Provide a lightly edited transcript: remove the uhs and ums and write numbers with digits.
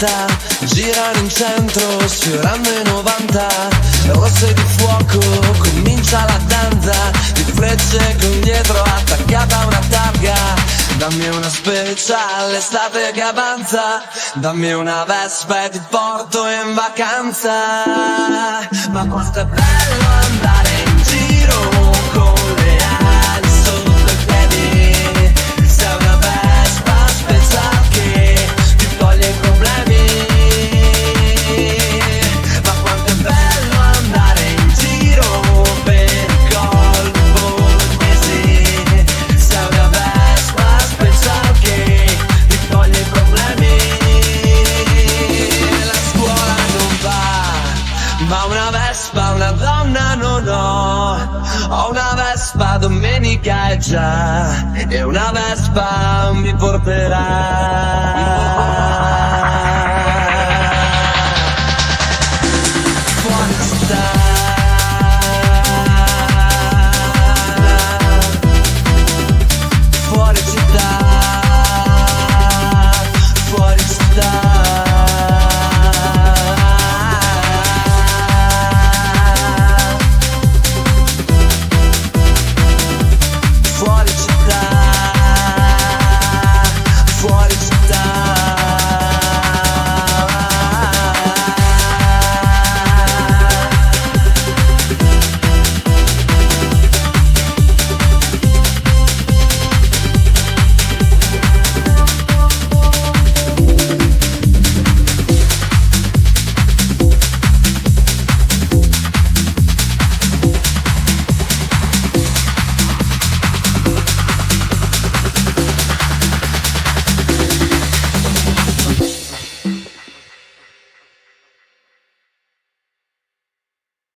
40 girano in centro sfiorando i 90. Rosse di fuoco, comincia la danza di frecce con dietro attaccata a una targa. Dammi una speciale estate che avanza, dammi una Vespa e ti porto in vacanza. Ma quanto è bello andare in giro con le ali sotto i piedi. Sei una Vespa speciale che ti toglie i problemi. Ma quanto è bello andare in giro per i colli bolognesi. Sei una Vespa speciale che ti toglie i problemi. La scuola non va, una Vespa, una donna non ho. Ho una Vespa, domenica è già, e una Vespa mi porterà.